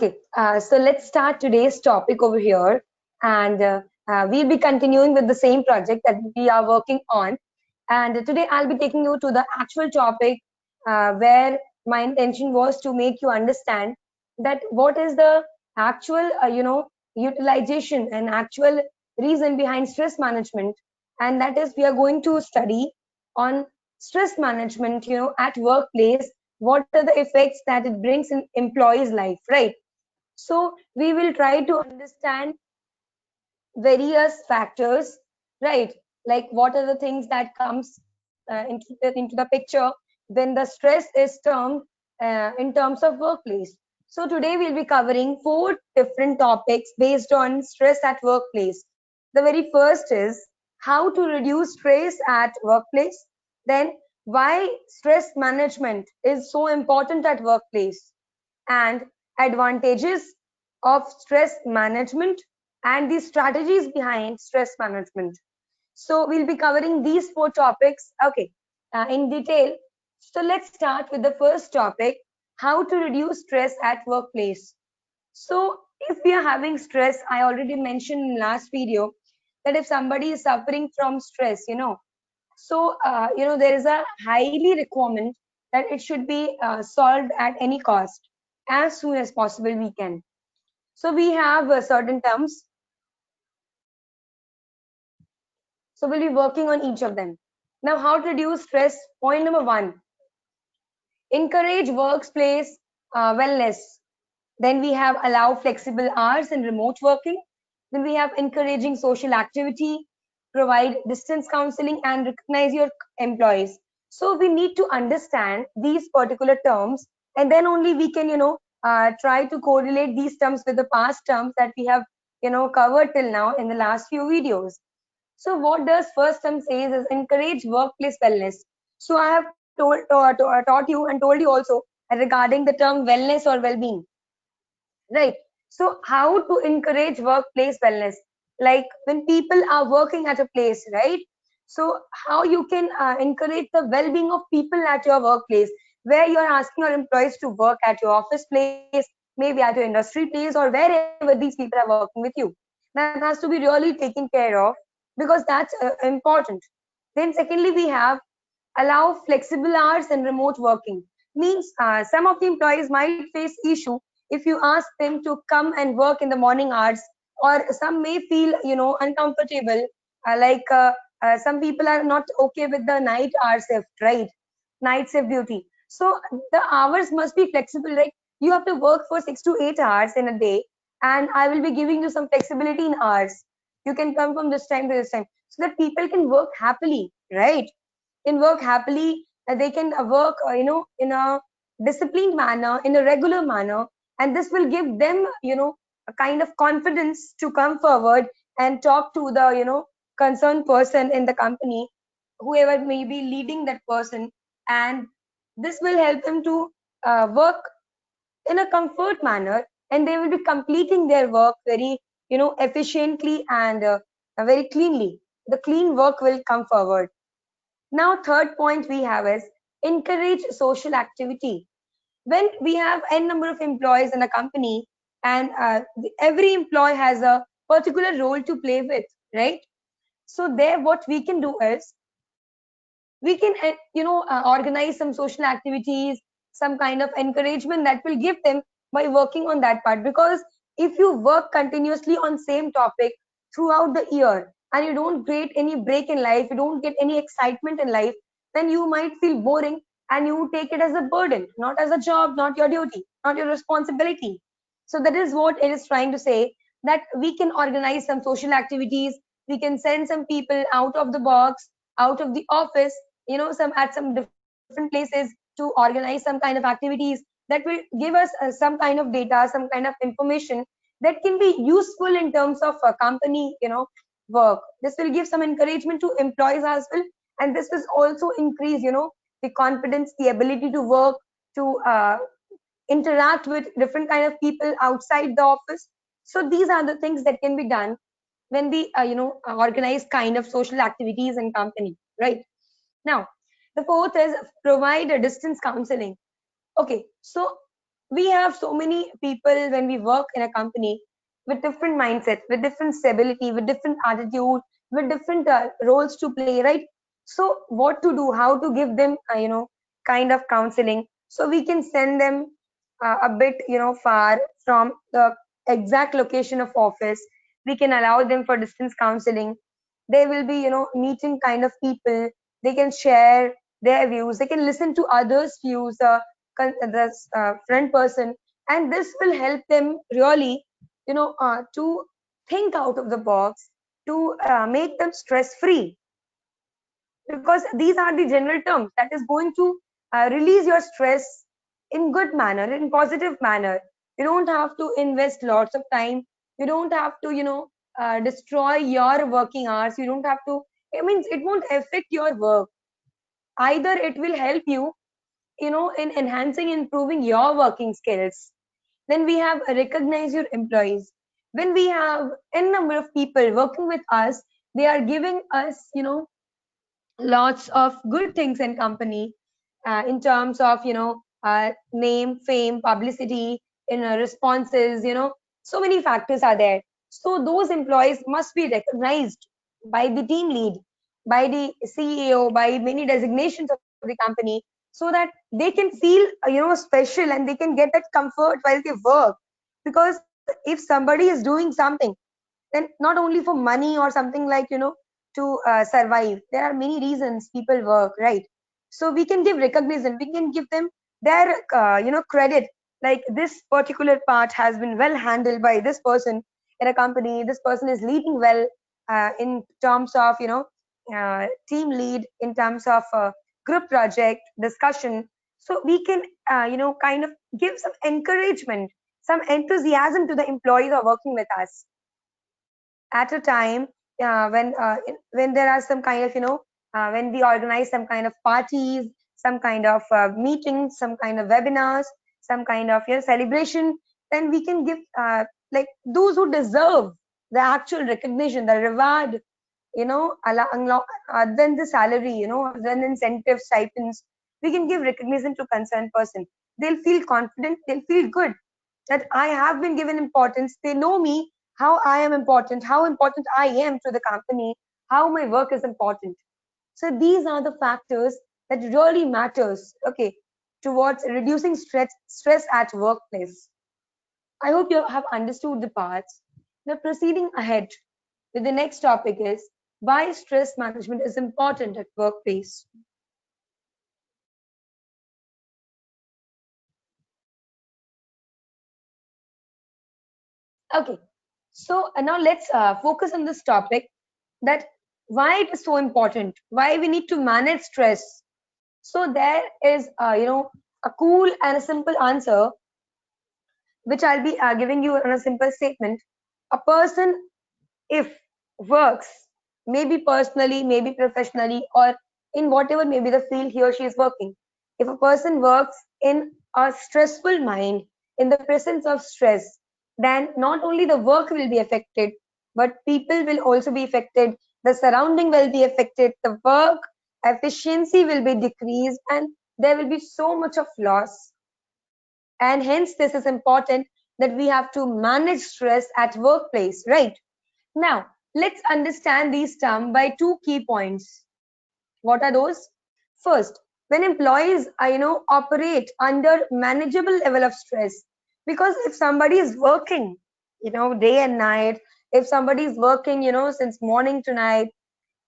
Okay, so let's start today's topic over here, and we'll be continuing with the same project that we are working on. And today I'll be taking you to the actual topic, where my intention was to make you understand that what is the actual, utilization and actual reason behind stress management, and that is we are going to study on stress management, at workplace. What are the effects that it brings in employees' life, right? So we will try to understand various factors, right? Like what are the things that comes into the picture when the stress is termed in terms of workplace. So today we'll be covering four different topics based on stress at workplace. The very first is how to reduce stress at workplace. Then why stress management is so important at workplace, and advantages of stress management and the strategies behind stress management. So we'll be covering these four topics, okay, in detail. So let's start with the first topic, how to reduce stress at workplace. So if we are having stress, I already mentioned in last video that if somebody is suffering from stress, there is a highly requirement that it should be solved at any cost as soon as possible we can. So we have certain terms. So we'll be working on each of them. Now, how to reduce stress? Point number one, encourage workplace wellness. Then we have allow flexible hours and remote working. Then we have encouraging social activity, provide distance counseling, and recognize your employees. So we need to understand these particular terms, and then only we can, try to correlate these terms with the past terms that we have, covered till now in the last few videos. So what does first term says is encourage workplace wellness. So I have taught you and told you also regarding the term wellness or well-being, right? So how to encourage workplace wellness? Like when people are working at a place, right? So how you can encourage the well-being of people at your workplace, where you are asking your employees to work at your office place, maybe at your industry place, or wherever these people are working with you. That has to be really taken care of, because that's important. Then secondly, we have allow flexible hours and remote working. Means some of the employees might face issue if you ask them to come and work in the morning hours, or some may feel uncomfortable, some people are not okay with the night hour shift, right? Night shift duty. So the hours must be flexible, like you have to work for 6 to 8 hours in a day, and I will be giving you some flexibility in hours. You can come from this time to this time, so that people can work happily, right? Can work happily, they can work in a disciplined manner, in a regular manner, and this will give them a kind of confidence to come forward and talk to the concerned person in the company, whoever may be leading that person, and this will help them to work in a comfort manner, and they will be completing their work very efficiently and very cleanly. The clean work will come forward. Now, third point we have is encourage social activity. When we have n number of employees in a company, and every employee has a particular role to play with, right? So there, what we can do is we can, organize some social activities, some kind of encouragement that will give them by working on that part. Because if you work continuously on same topic throughout the year, and you don't get any break in life, you don't get any excitement in life, then you might feel boring, and you take it as a burden, not as a job, not your duty, not your responsibility. So that is what it is trying to say, that we can organize some social activities, we can send some people out of the box, out of the office, some at some different places, to organize some kind of activities that will give us some kind of data, some kind of information that can be useful in terms of company work. This will give some encouragement to employees as well, and this will also increase the confidence, the ability to work, to interact with different kind of people outside the office. So these are the things that can be done when we organize kind of social activities in company, right? Now, the fourth is provide a distance counseling. Okay, so We have so many people when we work in a company with different mindsets, with different stability, with different attitude, with different roles to play, right? So what to do, how to give them, kind of counseling. So we can send them a bit, far from the exact location of office. We can allow them for distance counseling. They will be, meeting kind of people. They can share their views. They can listen to others' views. The front person, and this will help them really, to think out of the box, to make them stress free, because these are the general terms that is going to release your stress in good manner, in positive manner. You don't have to invest lots of time. You don't have to, destroy your working hours. You don't have to, it means it won't affect your work. Either it will help you, in enhancing, improving your working skills. Then we have recognize your employees. When we have n number of people working with us, they are giving us, lots of good things in company, in terms of, name, fame, publicity, responses. So many factors are there. So those employees must be recognized by the team lead, by the CEO, by many designations of the company, so that they can feel, special, and they can get that comfort while they work. Because if somebody is doing something, then not only for money or something like, to survive, there are many reasons people work, right? So we can give recognition, we can give them their credit, like this particular part has been well handled by this person in a company. This person is leading well, in terms of, team lead, in terms of group project discussion. So we can, kind of give some encouragement, some enthusiasm to the employees who are working with us at a time, when there are some kind of, when we organize some kind of parties, some kind of meetings, some kind of webinars, some kind of, celebration. Then we can give, like those who deserve the actual recognition, the reward, than the salary, than incentive stipends. We can give recognition to concerned person. They'll feel confident, they'll feel good, that I have been given importance. They know me, how I am important, how important I am to the company, how my work is important. So these are the factors that really matters, okay, towards reducing stress at workplace. I hope you have understood the parts. Now proceeding ahead with the next topic is why stress management is important at workplace. Okay, so now let's focus on this topic, that why it is so important, why we need to manage stress. So there is, a cool and a simple answer, which I'll be giving you in a simple statement. A person, if works, maybe personally, maybe professionally, or in whatever maybe the field he or she is working, if a person works in a stressful mind, in the presence of stress, then not only the work will be affected, but people will also be affected, the surrounding will be affected, the work efficiency will be decreased, and there will be so much of loss. And hence this is important, that we have to manage stress at workplace, right? Now, let's understand these terms by two key points. What are those? First, when employees operate under manageable level of stress, because if somebody is working, day and night, if somebody is working, since morning to night,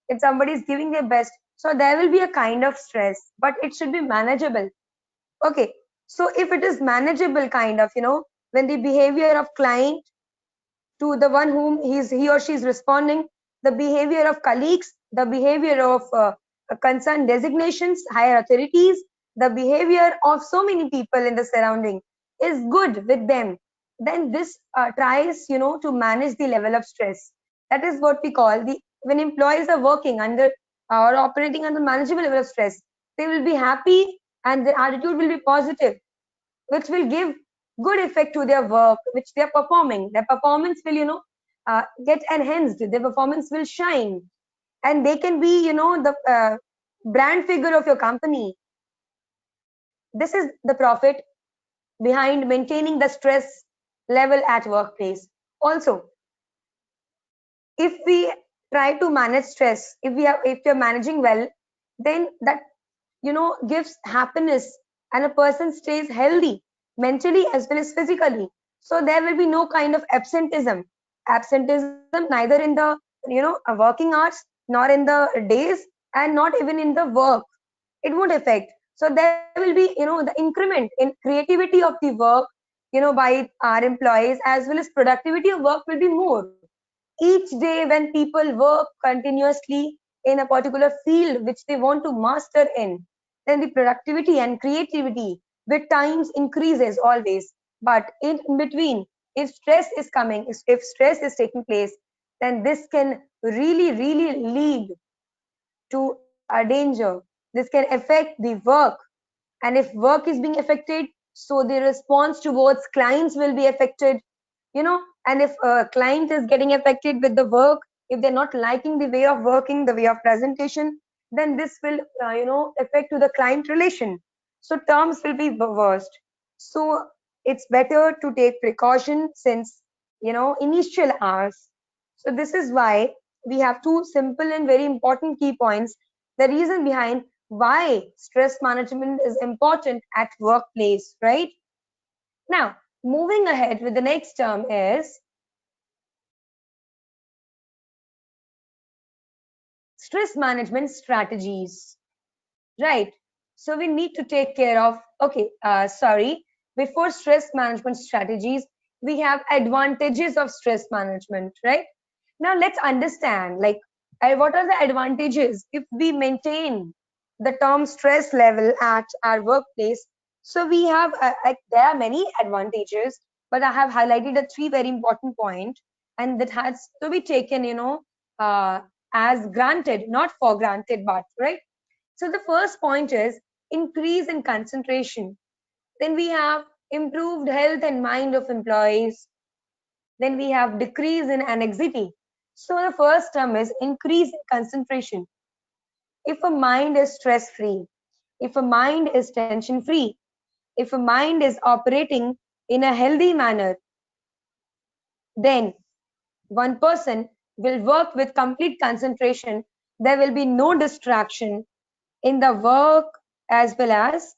if somebody is giving their best, so there will be a kind of stress, but it should be manageable. Okay, so if it is manageable kind of, when the behavior of client to the one whom he or she is responding, the behavior of colleagues, the behavior of concerned designations, higher authorities, the behavior of so many people in the surrounding is good with them, then this tries, to manage the level of stress. That is what we call the, when employees are working under or operating under manageable level of stress, they will be happy and their attitude will be positive, which will give good effect to their work which they are performing. Their performance will, get enhanced, their performance will shine, and they can be, the brand figure of your company. This is the profit, behind maintaining the stress level at workplace. Also, if we try to manage stress, if you're managing well, then that gives happiness, and a person stays healthy mentally as well as physically. So there will be no kind of absenteeism neither in the working hours, nor in the days, and not even in the work. It won't affect. So there will be the increment in creativity of the work by our employees, as well as productivity of work will be more each day. When people work continuously in a particular field which they want to master in, then the productivity and creativity with times increases always. But in between, if stress is coming, if stress is taking place, then this can really lead to a danger. This can affect the work, and if work is being affected, so the response towards clients will be affected. And if a client is getting affected with the work, if they're not liking the way of working, the way of presentation, then this will affect to the client relation. So terms will be worst. So it's better to take precaution since initial hours. So this is why we have two simple and very important key points, the reason behind why stress management is important at workplace, right? Now, moving ahead with the next term is stress management strategies, right? So we need to take care of, okay, sorry, before stress management strategies, we have advantages of stress management, right? Now let's understand, like, what are the advantages if we maintain the term stress level at our workplace. So we have, there are many advantages, but I have highlighted the three very important points, and that has to be taken, uh, as granted, not for granted, but right. So the first point is increase in concentration. Then we have improved health and mind of employees. Then we have decrease in anxiety. So the first term is increase in concentration. If a mind is stress free, if a mind is tension free, if a mind is operating in a healthy manner, then one person will work with complete concentration. There will be no distraction in the work, as well as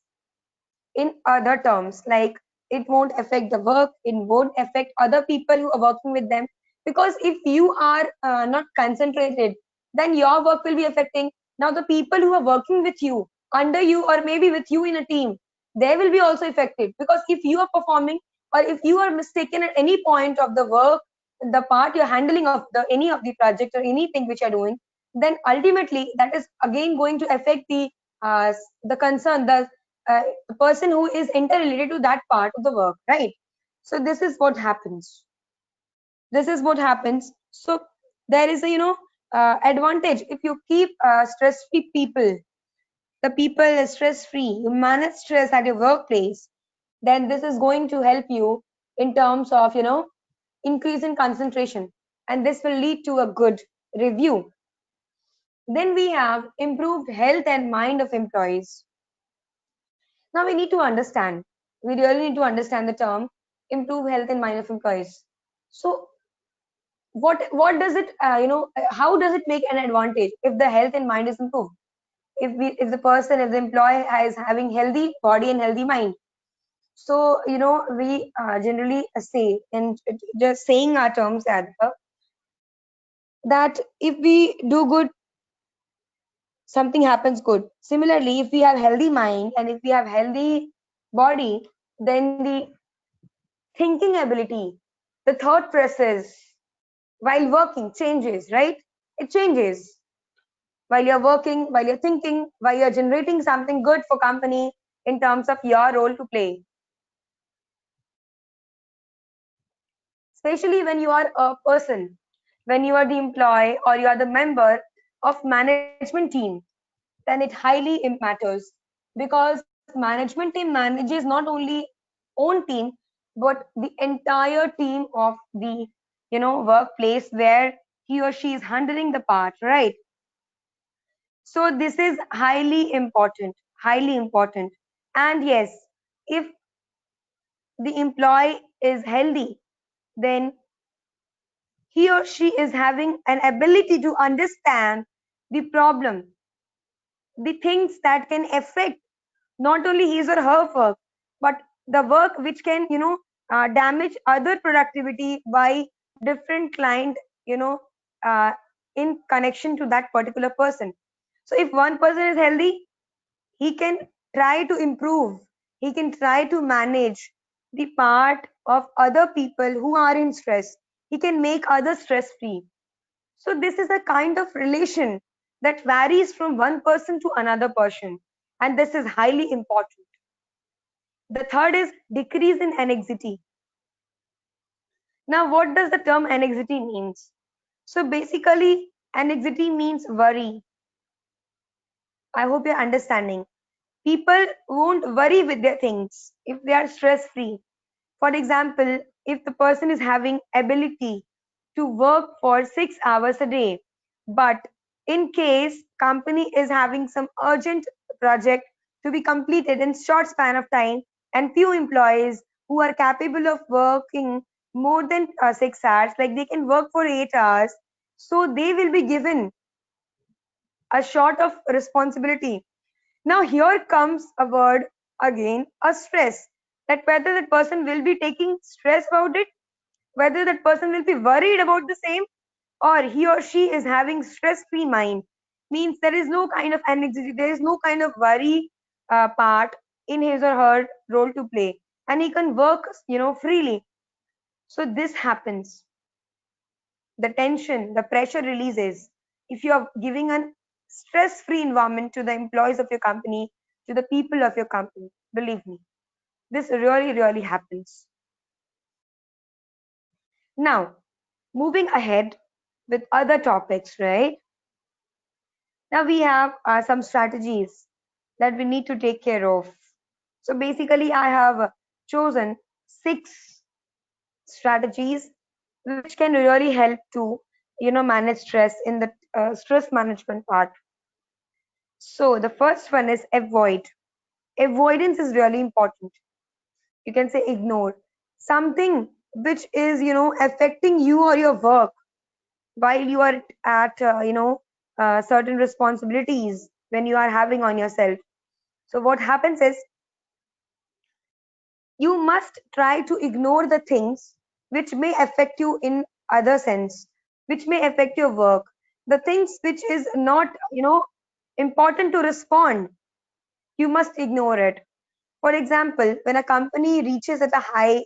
in other terms, like it won't affect the work, it won't affect other people who are working with them. Because if you are not concentrated, then your work will be affecting. Now the people who are working with you, under you, or maybe with you in a team, they will be also affected. Because if you are performing, or if you are mistaken at any point of the work, the part you're handling of the any of the project or anything which you're doing, then ultimately that is again going to affect the concern, the person who is interrelated to that part of the work, right? So this is what happens. So there is a advantage if you keep stress free people. The people is stress free, you manage stress at your workplace, then this is going to help you in terms of increase in concentration, and this will lead to a good review. Then we have improved health and mind of employees. Now we need to understand, we really need to understand the term improve health and mind of employees. So what does it, how does it make an advantage if the health and mind is improved? If the person, if the employee is having healthy body and healthy mind, so we generally say, and just saying our terms that if we do good, something happens good. Similarly, if we have healthy mind and if we have healthy body, then the thinking ability, the thought process while working changes, right? It changes while you're working, while you're thinking, while you're generating something good for company in terms of your role to play. Especially when you are a person, when you are the employee or you are the member of management team, then it highly matters, because management team manages not only own team, but the entire team of the workplace where he or she is handling the part, right? So this is highly important, highly important. And yes, if the employee is healthy, then he or she is having an ability to understand the problem, the things that can affect not only his or her work, but the work which can, damage other productivity by different client, you know, uh, in connection to that particular person. So if one person is healthy, he can try to improve, he can try to manage the part of other people who are in stress. He can make others stress free. So this is a kind of relation that varies from one person to another person, and this is highly important. The third is decrease in anxiety. Now, what does the term anxiety means? So basically, anxiety means worry. I hope you're understanding. People won't worry with their things if they are stress free. For example, if the person is having ability to work for 6 hours a day, but in case company is having some urgent project to be completed in short span of time, and few employees who are capable of working more than 6 hours, like they can work for 8 hours, so they will be given a short of responsibility. Now here comes a word again, a stress, that whether that person will be taking stress about it, whether that person will be worried about the same, or he or she is having stress free mind, means there is no kind of anxiety, there is no kind of worry part in his or her role to play, and he can work, freely. So this happens, the tension, the pressure releases if you are giving a stress free environment to the employees of your company, to the people of your company. Believe me, this really happens. Now, moving ahead with other topics, right? Now we have some strategies that we need to take care of. So basically, I have chosen 6 strategies which can really help to, manage stress in the stress management part. So the first one is avoid. Avoidance is really important. You can say ignore something which is, affecting you or your work while you are at, certain responsibilities when you are having on yourself. So what happens is you must try to ignore the things which may affect you in other sense, which may affect your work, the things which is not, important to respond. You must ignore it. For example, when a company reaches at a high,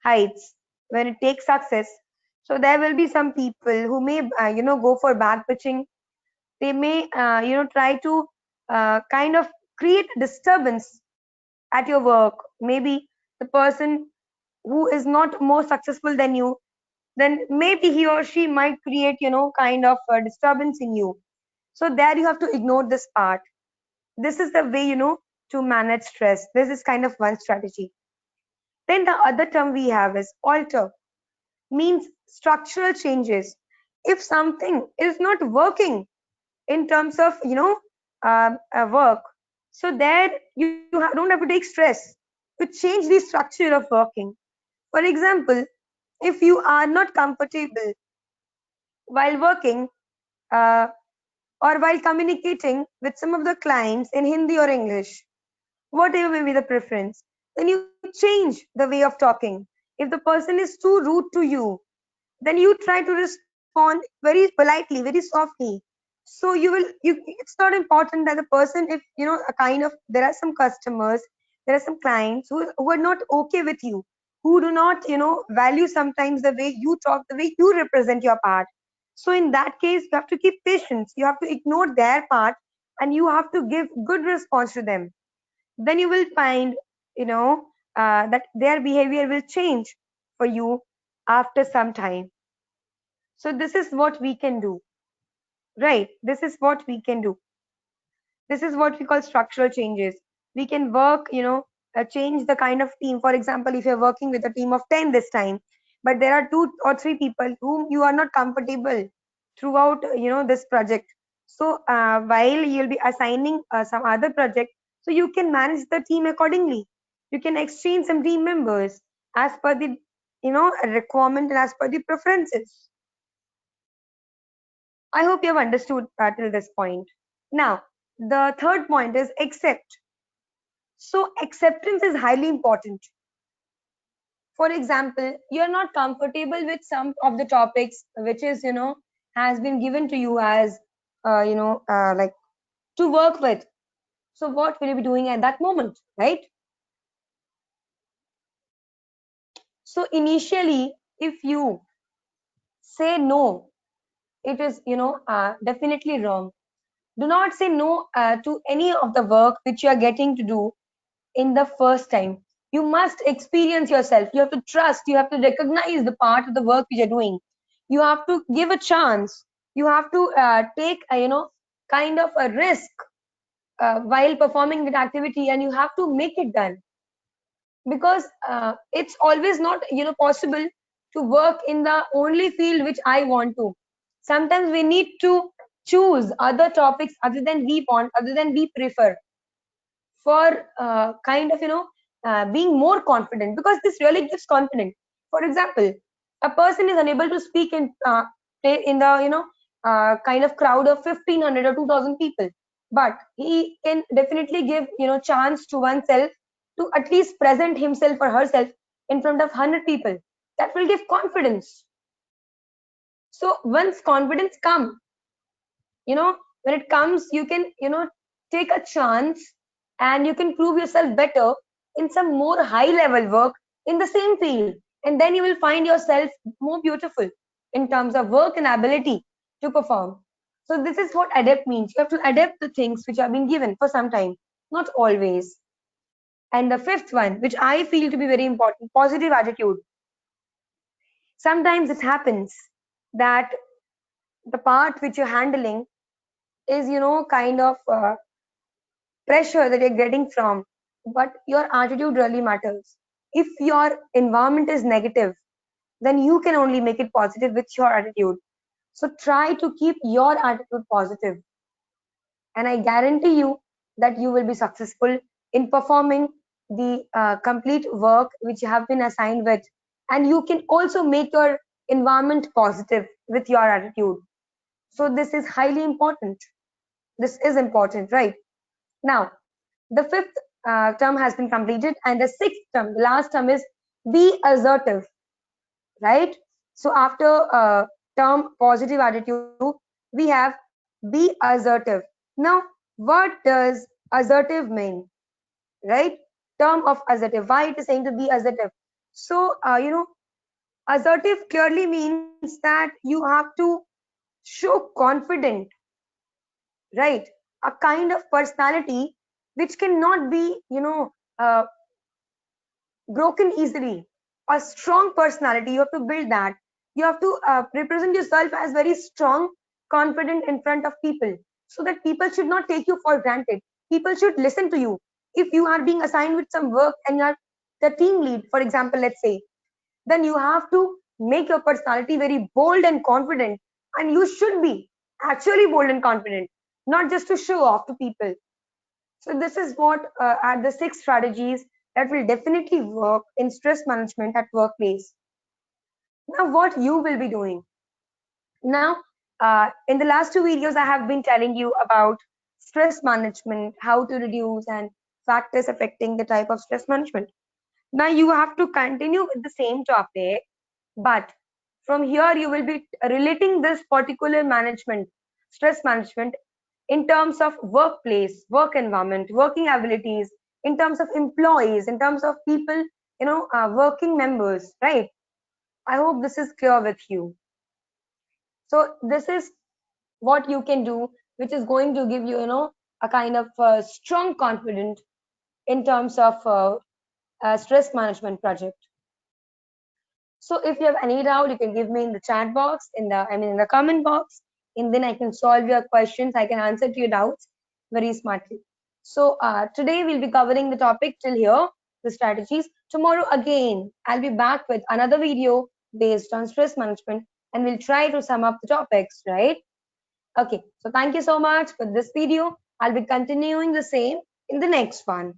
heights, when it takes success, so there will be some people who may, go for back pitching. They may, try to kind of create disturbance at your work. Maybe the person who is not more successful than you, then maybe he or she might create, kind of disturbance in you. So there you have to ignore this part. This is the way, to manage stress. This is kind of one strategy. Then the other term we have is alter, means structural changes. If something is not working in terms of, work, so there don't have to take stress to change the structure of working. For example, if you are not comfortable while working, uh, or while communicating with some of the clients in Hindi or English, whatever may be the preference, then you change the way of talking. If the person is too rude to you, then you try to respond very politely, very softly. So it's not important that the person, if a kind of, there are some customers, there are some clients who are not okay with you, who do not, value sometimes the way you talk, the way you represent your part. So in that case, you have to keep patience, you have to ignore their part, and you have to give good response to them. Then you will find, that their behavior will change for you after some time. So this is what we can do, right? This is what we can do. This is what we call structural changes. We can work, change the kind of team. For example, if you're working with a team of 10 this time, but there are 2 or 3 people whom you are not comfortable throughout, this project. So while you'll be assigning some other project, so you can manage the team accordingly. You can exchange some team members as per the requirement and as per the preferences. I hope you have understood till this point. Now, the third point is accept. So acceptance is highly important. For example, you're not comfortable with some of the topics which is has been given to you as like to work with. So what will you be doing at that moment, right? So initially, if you say no, it is definitely wrong. Do not say no to any of the work which you are getting to do in the first time. You must experience yourself. You have to trust. You have to recognize the part of the work which you're doing. You have to give a chance. You have to take a kind of a risk while performing that activity, and you have to make it done, because it's always not possible to work in the only field which I want to. Sometimes we need to choose other topics other than we want, other than we prefer, for kind of being more confident, because this really gives confidence. For example, a person is unable to speak in the kind of crowd of 1500 or 2000 people, but he can definitely give chance to oneself to at least present himself or herself in front of 100 people. That will give confidence. So once confidence come, when it comes, you can take a chance, and you can prove yourself better in some more high level work in the same field, and then you will find yourself more beautiful in terms of work and ability to perform. So this is what adapt means. You have to adapt the things which have been given for some time, not always. And the fifth one, which I feel to be very important, positive attitude. Sometimes it happens that the part which you're handling is kind of pressure that you're getting from, but your attitude really matters. If your environment is negative, then you can only make it positive with your attitude. So try to keep your attitude positive, and I guarantee you that you will be successful in performing the complete work which you have been assigned with. And you can also make your environment positive with your attitude. So this is highly important. This is important, right? Now, the fifth term has been completed, and the sixth term, the last term, is be assertive, right? So after term positive attitude, we have be assertive. Now, what does assertive mean, right? Term of assertive, why it is saying to be assertive. So assertive clearly means that you have to show confident, right? A kind of personality which cannot be uh, broken easily. A strong personality, you have to build that. You have to represent yourself as very strong, confident in front of people, so that people should not take you for granted. People should listen to you. If you are being assigned with some work and you are the team lead, for example, let's say, then you have to make your personality very bold and confident, and you should be actually bold and confident, not just to show off to people. So this is what are the 6 strategies that will definitely work in stress management at workplace. Now, what you will be doing. Now, in the last 2 videos, I have been telling you about stress management, how to reduce, and factors affecting the type of stress management. Now, you have to continue with the same topic, but from here, you will be relating this particular management, stress management, in terms of workplace, work environment, working abilities, in terms of employees, in terms of people, working members, right? I hope this is clear with you. So this is what you can do, which is going to give you, a kind of strong confidence in terms of stress management project. So if you have any doubt, you can give me in the chat box, in the comment box, and then I can solve your questions. I can answer to your doubts very smartly. So today we'll be covering the topic till here, the strategies. Tomorrow again, I'll be back with another video based on stress management, and we'll try to sum up the topics, right? Okay, so thank you so much for this video. I'll be continuing the same in the next one.